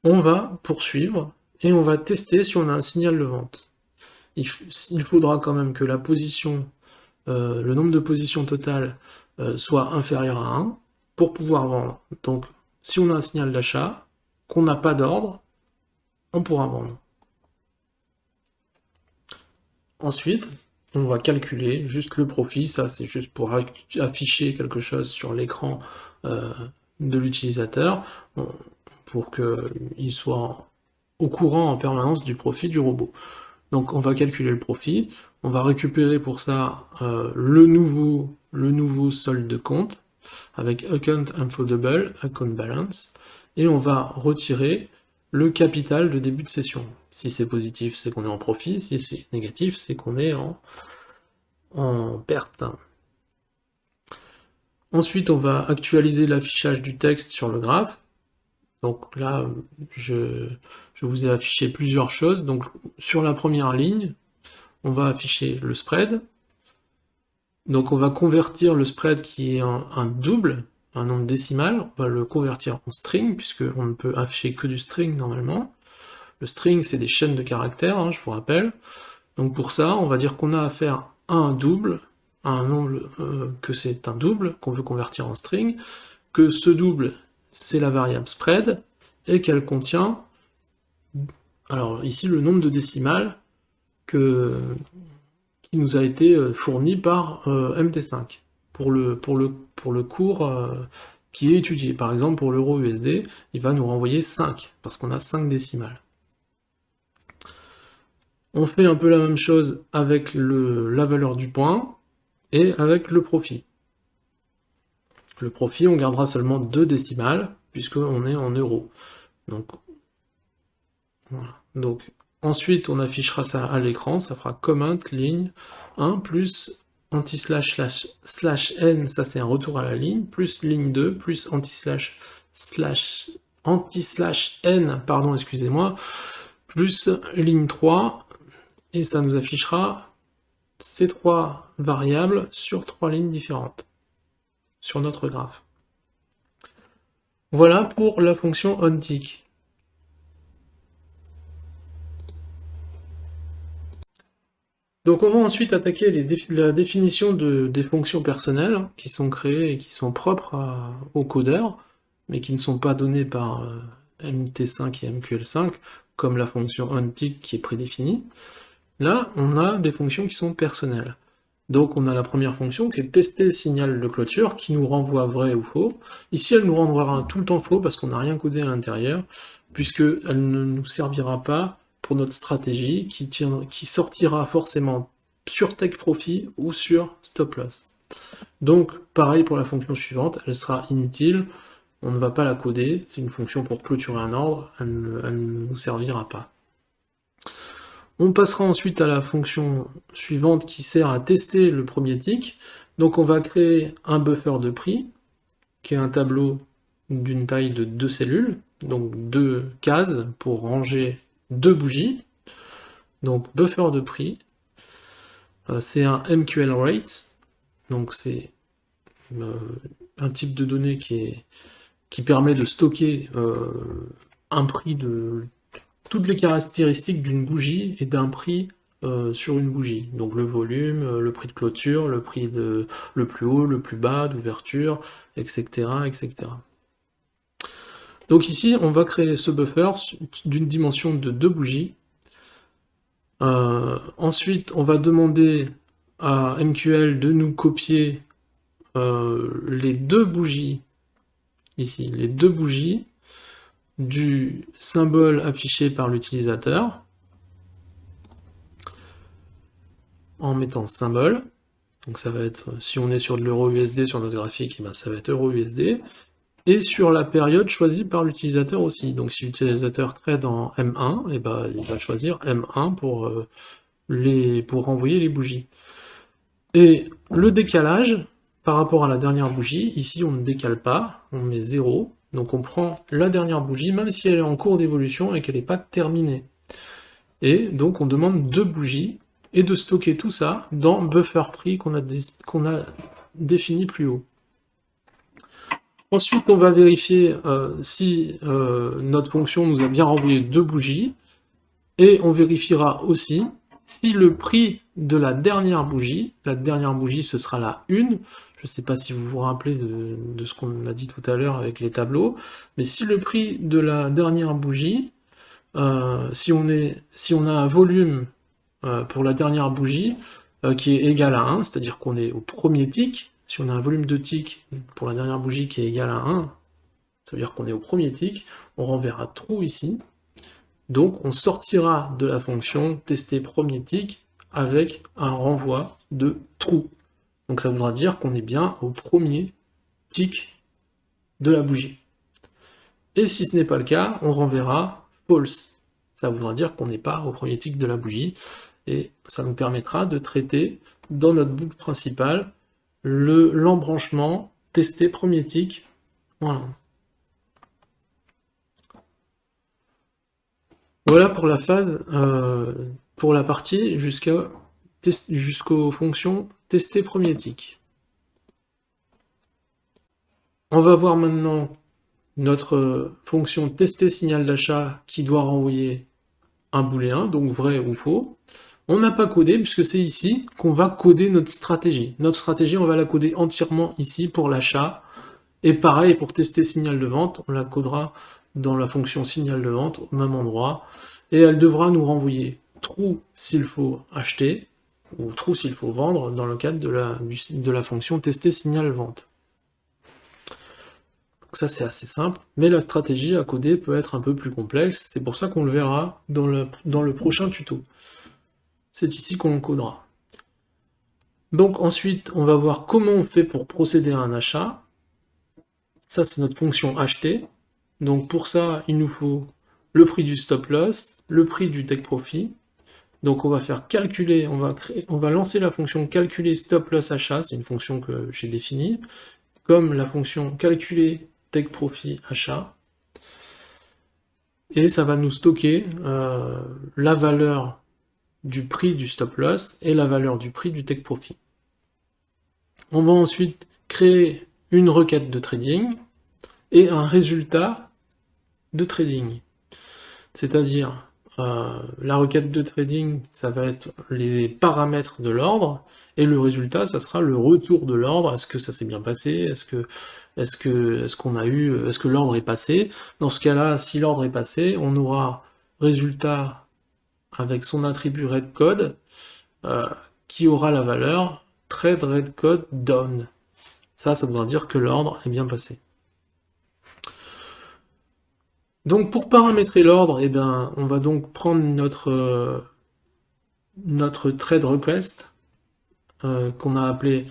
on va poursuivre et on va tester si on a un signal de vente. Il faudra quand même que la position, le nombre de positions totales soit inférieur à 1 pour pouvoir vendre. Donc si on a un signal d'achat, qu'on n'a pas d'ordre, on pourra vendre. Ensuite, on va calculer juste le profit, ça c'est juste pour afficher quelque chose sur l'écran de l'utilisateur, pour qu'il soit au courant en permanence du profit du robot. Donc on va calculer le profit, on va récupérer pour ça le nouveau solde de compte, avec account unfoldable, account balance, et on va retirer le capital de début de session. Si c'est positif, c'est qu'on est en profit, si c'est négatif, c'est qu'on est en perte. Ensuite, on va actualiser l'affichage du texte sur le graphe. Donc là, je vous ai affiché plusieurs choses. Donc sur la première ligne, on va afficher le spread. Donc on va convertir le spread qui est un double, un nombre décimal, on va le convertir en string, puisqu'on ne peut afficher que du string normalement. Le string, c'est des chaînes de caractères, hein, je vous rappelle. Donc pour ça, on va dire qu'on a affaire à un double, à un nombre que c'est un double, qu'on veut convertir en string, que ce double, c'est la variable spread, et qu'elle contient, alors ici, le nombre de décimales qui nous a été fourni par MT5 pour le cours qui est étudié. Par exemple, pour l'euro USD, il va nous renvoyer 5, parce qu'on a 5 décimales. On fait un peu la même chose avec la valeur du point et avec le profit. Le profit, on gardera seulement 2 décimales, puisqu'on est en euros. Donc, voilà. Donc, ensuite, on affichera ça à l'écran, ça fera comment ligne 1 plus anti/n, ça c'est un retour à la ligne, plus ligne 2, plus anti/n, pardon, excusez-moi, plus ligne 3, et ça nous affichera ces 3 variables sur 3 lignes différentes, sur notre graphe. Voilà pour la fonction onTick. Donc on va ensuite attaquer la définition des fonctions personnelles qui sont créées et qui sont propres aux codeurs, mais qui ne sont pas données par MT5 et MQL5, comme la fonction onTick qui est prédéfinie. Là, on a des fonctions qui sont personnelles. Donc on a la première fonction qui est tester signal de clôture, qui nous renvoie vrai ou faux. Ici, elle nous rendra tout le temps faux parce qu'on n'a rien codé à l'intérieur, puisqu'elle ne nous servira pas pour notre stratégie, qui sortira forcément sur take profit ou sur stop loss. Donc pareil pour la fonction suivante, elle sera inutile, on ne va pas la coder, c'est une fonction pour clôturer un ordre, elle ne nous servira pas. On passera ensuite à la fonction suivante qui sert à tester le premier tick. Donc on va créer un buffer de prix, qui est un tableau d'une taille de 2 cellules, donc 2 cases pour ranger 2 bougies. Donc buffer de prix, c'est un MQL rate, donc c'est un type de données qui permet de stocker un prix de toutes les caractéristiques d'une bougie et d'un prix sur une bougie. Donc le volume, le prix de clôture, le prix le plus haut, le plus bas, d'ouverture, etc., etc. Donc ici, on va créer ce buffer d'une dimension de 2 bougies. Ensuite, on va demander à MQL de nous copier les 2 bougies, ici, les 2 bougies du symbole affiché par l'utilisateur, en mettant symbole. Donc ça va être, si on est sur de l'euro USD sur notre graphique, eh ben ça va être euro USD. Et sur la période choisie par l'utilisateur aussi. Donc si l'utilisateur trade en M1, eh ben, il va choisir M1 pour renvoyer les bougies. Et le décalage, par rapport à la dernière bougie, ici on ne décale pas, on met 0. Donc on prend la dernière bougie, même si elle est en cours d'évolution et qu'elle n'est pas terminée. Et donc on demande 2 bougies, et de stocker tout ça dans buffer prix qu'on a défini plus haut. Ensuite, on va vérifier si notre fonction nous a bien renvoyé 2 bougies, et on vérifiera aussi si le prix de la dernière bougie ce sera la 1, je ne sais pas si vous vous rappelez de ce qu'on a dit tout à l'heure avec les tableaux, mais si le prix de la dernière bougie, si on a un volume pour la dernière bougie qui est égal à 1, c'est-à-dire qu'on est au premier tick, si on a un volume de tick pour la dernière bougie qui est égal à 1, ça veut dire qu'on est au premier tick, on renverra true ici, donc on sortira de la fonction tester premier tick avec un renvoi de true. Donc ça voudra dire qu'on est bien au premier tick de la bougie. Et si ce n'est pas le cas, on renverra false. Ça voudra dire qu'on n'est pas au premier tick de la bougie, et ça nous permettra de traiter dans notre boucle principale l'embranchement tester premier tick. Voilà. Voilà pour la phase, pour la partie jusqu'aux fonctions tester premier tick. On va voir maintenant notre fonction tester signal d'achat qui doit renvoyer un booléen, donc vrai ou faux. On n'a pas codé puisque c'est ici qu'on va coder notre stratégie. Notre stratégie, on va la coder entièrement ici pour l'achat. Et pareil, pour tester signal de vente, on la codera dans la fonction signal de vente au même endroit. Et elle devra nous renvoyer true s'il faut acheter, ou true s'il faut vendre, dans le cadre de la fonction tester signal vente. Donc ça c'est assez simple, mais la stratégie à coder peut être un peu plus complexe, c'est pour ça qu'on le verra dans le prochain tuto. C'est ici qu'on le codera. Donc ensuite, on va voir comment on fait pour procéder à un achat. Ça c'est notre fonction acheter. Donc pour ça, il nous faut le prix du stop loss, le prix du take profit. Donc on va faire calculer, on va lancer la fonction calculer stop loss achat, c'est une fonction que j'ai définie, comme la fonction calculer take profit achat. Et ça va nous stocker la valeur du prix du stop loss et la valeur du prix du take profit. On va ensuite créer une requête de trading et un résultat de trading. C'est-à-dire, la requête de trading, ça va être les paramètres de l'ordre, et le résultat, ça sera le retour de l'ordre. Est-ce que ça s'est bien passé? Est-ce que l'ordre est passé? Dans ce cas-là, si l'ordre est passé, on aura résultat avec son attribut redCode, qui aura la valeur trade redCode down. Ça voudra dire que l'ordre est bien passé. Donc pour paramétrer l'ordre, eh bien, on va donc prendre notre trade request qu'on a appelé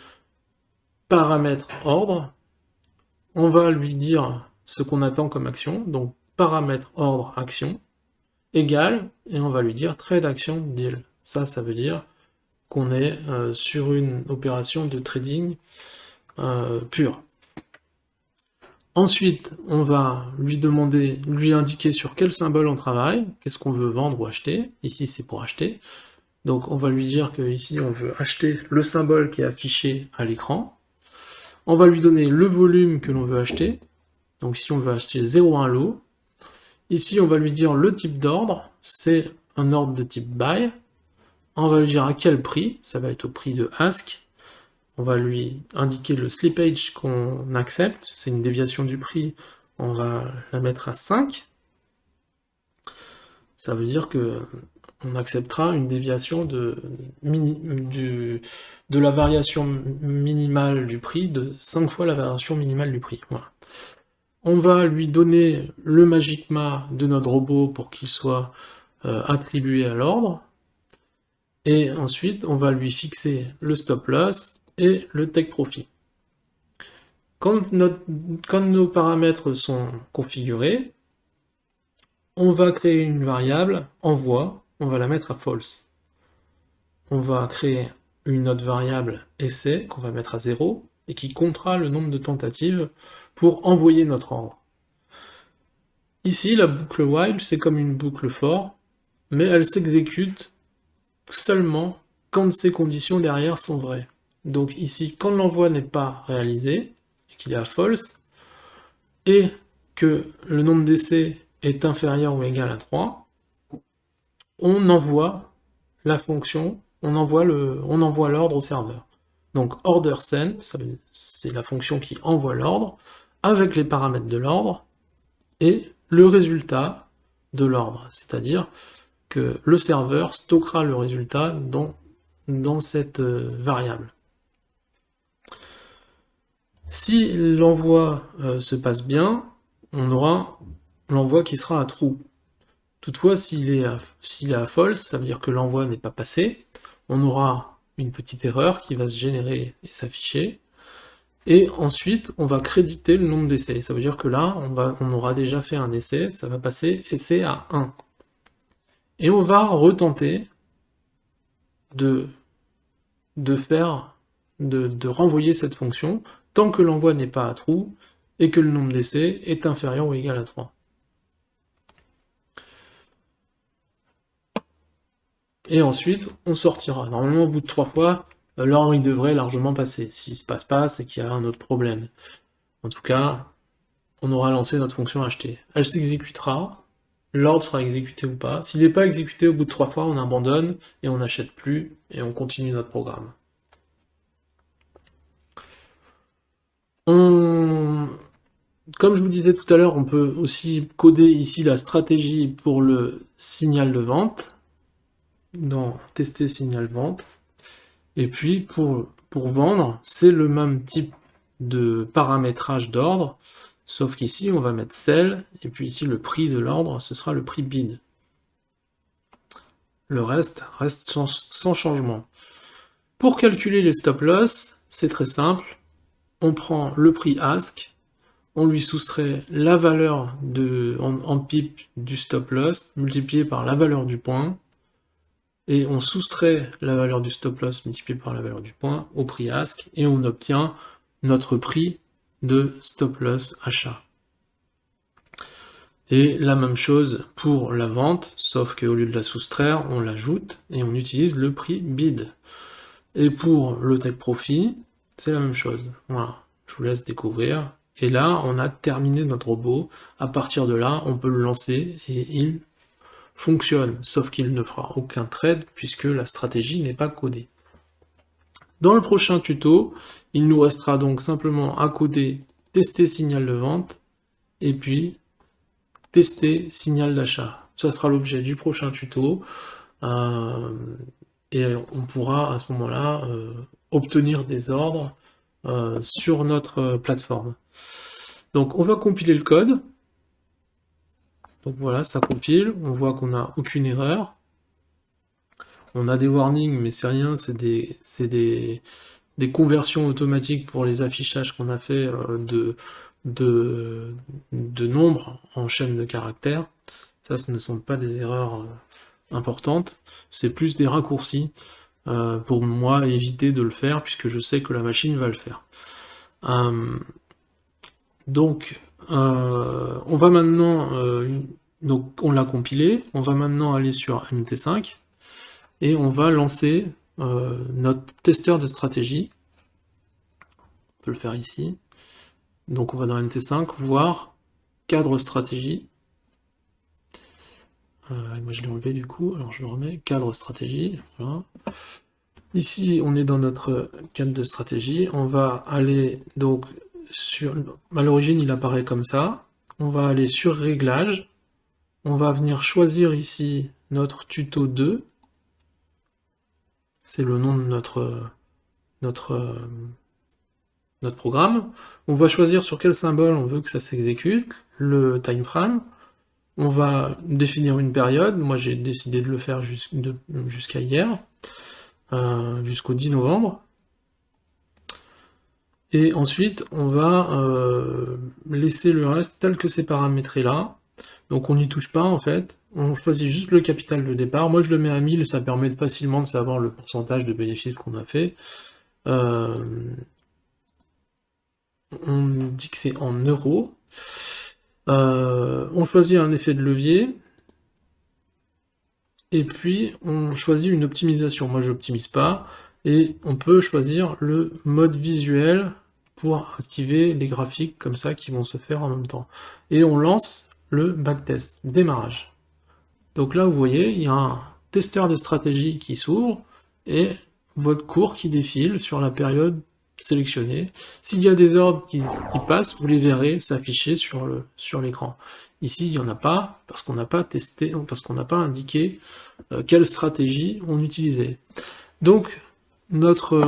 paramètre ordre. On va lui dire ce qu'on attend comme action, donc paramètre ordre action égale, et on va lui dire trade action deal. Ça veut dire qu'on est sur une opération de trading pure. Ensuite, on va lui indiquer sur quel symbole on travaille, qu'est-ce qu'on veut vendre ou acheter. Ici, c'est pour acheter. Donc, on va lui dire que ici, on veut acheter le symbole qui est affiché à l'écran. On va lui donner le volume que l'on veut acheter. Donc, ici, on veut acheter 0,1 lot. Ici, on va lui dire le type d'ordre. C'est un ordre de type buy. On va lui dire à quel prix. Ça va être au prix de ask. On va lui indiquer le slippage qu'on accepte, c'est une déviation du prix on va la mettre à 5. Ça veut dire que on acceptera une déviation de la variation minimale du prix de 5 fois la variation minimale du prix. Voilà. On va lui donner le magicma de notre robot pour qu'il soit attribué à l'ordre. Et ensuite, on va lui fixer le stop loss et le take profit. Quand nos paramètres sont configurés, on va créer une variable envoi, on va la mettre à false. On va créer une autre variable essai qu'on va mettre à 0 et qui comptera le nombre de tentatives pour envoyer notre ordre. Ici, la boucle while, c'est comme une boucle for, mais elle s'exécute seulement quand ces conditions derrière sont vraies. Donc ici, quand l'envoi n'est pas réalisé, et qu'il est à false, et que le nombre d'essais est inférieur ou égal à 3, on envoie la fonction, on envoie l'ordre au serveur. Donc order send, c'est la fonction qui envoie l'ordre, avec les paramètres de l'ordre, et le résultat de l'ordre, c'est-à-dire que le serveur stockera le résultat dans cette variable. Si l'envoi se passe bien, on aura l'envoi qui sera à true. Toutefois, s'il est à false, ça veut dire que l'envoi n'est pas passé, on aura une petite erreur qui va se générer et s'afficher, et ensuite on va créditer le nombre d'essais. Ça veut dire que là, on aura déjà fait un essai, ça va passer essai à 1. Et on va retenter de renvoyer cette fonction tant que l'envoi n'est pas à true et que le nombre d'essais est inférieur ou égal à 3. Et ensuite, on sortira. Normalement, au bout de 3 fois, l'ordre il devrait largement passer. S'il ne se passe pas, c'est qu'il y a un autre problème. En tout cas, on aura lancé notre fonction acheter. Elle s'exécutera, l'ordre sera exécuté ou pas. S'il n'est pas exécuté au bout de 3 fois, on abandonne et on n'achète plus et on continue notre programme. Comme je vous disais tout à l'heure, on peut aussi coder ici la stratégie pour le signal de vente, dans tester signal vente. Et puis pour vendre, c'est le même type de paramétrage d'ordre, sauf qu'ici on va mettre sell, et puis ici le prix de l'ordre, ce sera le prix bid. Le reste sans changement. Pour calculer les stop loss, c'est très simple. On prend le prix ask, on lui soustrait la valeur en pipe du stop loss multiplié par la valeur du point, et on soustrait la valeur du stop loss multiplié par la valeur du point au prix ask, et on obtient notre prix de stop loss achat. Et la même chose pour la vente, sauf qu'au lieu de la soustraire, on l'ajoute et on utilise le prix bid. Et pour le take profit, c'est la même chose. Voilà, je vous laisse découvrir. Et là, on a terminé notre robot. À partir de là, on peut le lancer et il fonctionne, sauf qu'il ne fera aucun trade puisque la stratégie n'est pas codée. Dans le prochain tuto, il nous restera donc simplement à coder tester signal de vente et puis tester signal d'achat. Ça sera l'objet du prochain tuto et on pourra à ce moment-là obtenir des ordres sur notre plateforme. Donc on va compiler le code. Donc voilà, ça compile, on voit qu'on n'a aucune erreur. On a des warnings, mais c'est rien, c'est des conversions automatiques pour les affichages qu'on a fait de nombres en chaîne de caractères. Ça, ce ne sont pas des erreurs importantes, c'est plus des raccourcis pour moi éviter de le faire, puisque je sais que la machine va le faire. Donc, on va maintenant, donc on l'a compilé, on va maintenant aller sur MT5, et on va lancer notre testeur de stratégie. On peut le faire ici. Donc on va dans MT5, voir cadre stratégie. Moi je l'ai enlevé du coup, alors je le remets, cadre stratégie. Voilà. Ici on est dans notre cadre de stratégie. On va aller donc sur... À l'origine il apparaît comme ça. on va aller sur Réglages, on va venir choisir ici notre tuto 2, c'est le nom de notre programme. On va choisir sur quel symbole on veut que ça s'exécute, le time frame. On va définir une période, moi j'ai décidé de le faire jusqu'à hier, jusqu'au 10 novembre. Et ensuite, on va laisser le reste tel que c'est paramétré là. Donc on n'y touche pas en fait, on choisit juste le capital de départ. Moi je le mets à 1000, ça permet facilement de savoir le pourcentage de bénéfice qu'on a fait. On dit que c'est en euros. On choisit un effet de levier. Et puis on choisit une optimisation. Moi j'optimise pas. Et on peut choisir le mode visuel pour activer les graphiques comme ça qui vont se faire en même temps. Et on lance le backtest, démarrage. Donc là vous voyez, il y a un testeur de stratégie qui s'ouvre et votre cours qui défile sur la période sélectionnée. S'il y a des ordres qui passent, vous les verrez s'afficher sur l'écran. Ici, il n'y en a pas, parce qu'on n'a pas testé, parce qu'on n'a pas indiqué quelle stratégie on utilisait. Donc, notre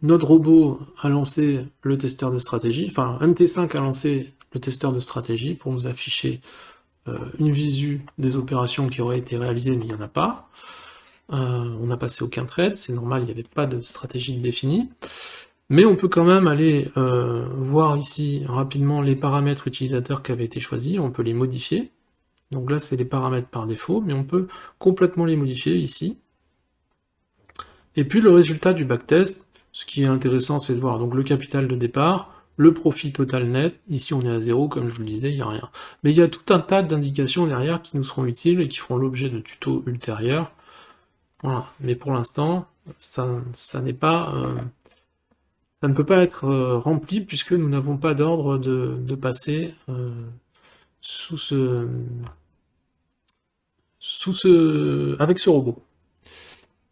robot a lancé le testeur de stratégie, enfin, MT5 a lancé le testeur de stratégie pour nous afficher une visu des opérations qui auraient été réalisées, mais il n'y en a pas. On n'a passé aucun trade, c'est normal, il n'y avait pas de stratégie définie. Mais on peut quand même aller voir ici rapidement les paramètres utilisateurs qui avaient été choisis, on peut les modifier. Donc là c'est les paramètres par défaut, mais on peut complètement les modifier ici. Et puis le résultat du backtest, ce qui est intéressant c'est de voir donc le capital de départ, le profit total net, ici on est à 0, comme je vous le disais, il n'y a rien. Mais il y a tout un tas d'indications derrière qui nous seront utiles et qui feront l'objet de tutos ultérieurs. Voilà, mais pour l'instant, ça n'est pas... ça ne peut pas être rempli puisque nous n'avons pas d'ordre de passer avec ce robot.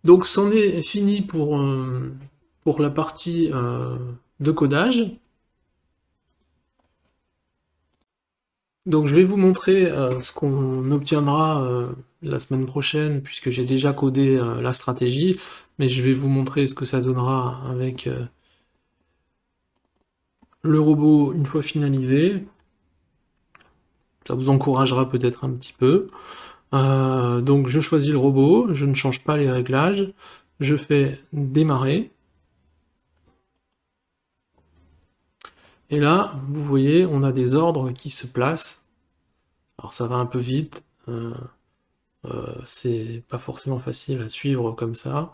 Donc c'en est fini pour la partie de codage. Donc je vais vous montrer ce qu'on obtiendra la semaine prochaine, puisque j'ai déjà codé la stratégie, mais je vais vous montrer ce que ça donnera avec le robot une fois finalisé. Ça vous encouragera peut-être un petit peu. Donc je choisis le robot, je ne change pas les réglages, je fais démarrer. Et là, vous voyez, on a des ordres qui se placent. Alors ça va un peu vite, c'est pas forcément facile à suivre comme ça.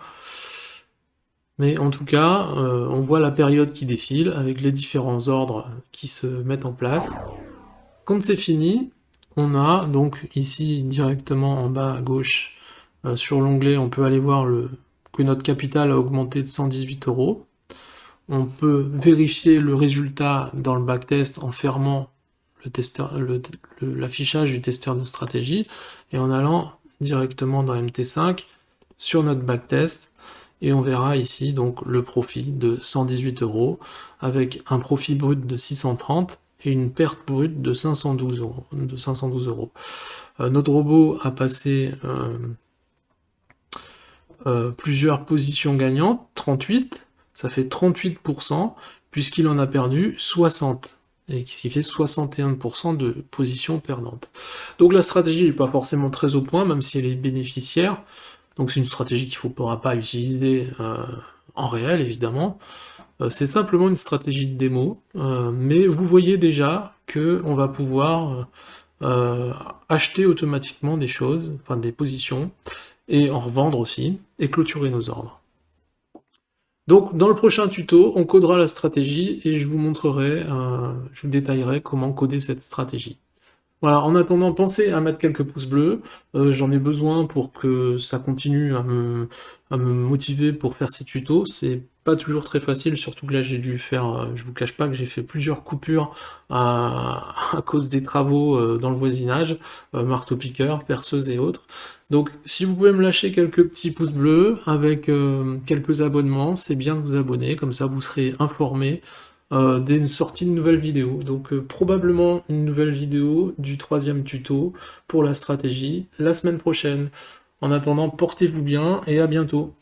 Mais en tout cas, on voit la période qui défile avec les différents ordres qui se mettent en place. Quand c'est fini, on a donc ici directement en bas à gauche, sur l'onglet, on peut aller voir que notre capital a augmenté de 118 €. On peut vérifier le résultat dans le backtest en fermant l'affichage du testeur de stratégie et en allant directement dans MT5 sur notre backtest. Et on verra ici donc le profit de 118 € avec un profit brut de 630 et une perte brute de 512 €. Notre robot a passé plusieurs positions gagnantes, 38, ça fait 38%, puisqu'il en a perdu 60, et ce qui fait 61% de positions perdantes. Donc la stratégie n'est pas forcément très au point, même si elle est bénéficiaire, donc c'est une stratégie qu'il ne faudra pas utiliser en réel, évidemment. C'est simplement une stratégie de démo, mais vous voyez déjà qu'on va pouvoir acheter automatiquement des choses, enfin des positions, et en revendre aussi, et clôturer nos ordres. Donc dans le prochain tuto, on codera la stratégie, et je vous montrerai, je vous détaillerai comment coder cette stratégie. Voilà, en attendant, pensez à mettre quelques pouces bleus, j'en ai besoin pour que ça continue à me motiver pour faire ces tutos, c'est pas toujours très facile, surtout que là j'ai dû faire, je vous cache pas que j'ai fait plusieurs coupures à cause des travaux dans le voisinage, marteau-piqueur, perceuse et autres. Donc si vous pouvez me lâcher quelques petits pouces bleus avec quelques abonnements, c'est bien de vous abonner, comme ça vous serez informé des sorties de nouvelles vidéos. Donc probablement une nouvelle vidéo du 3e tuto pour la stratégie la semaine prochaine. En attendant, portez-vous bien et à bientôt.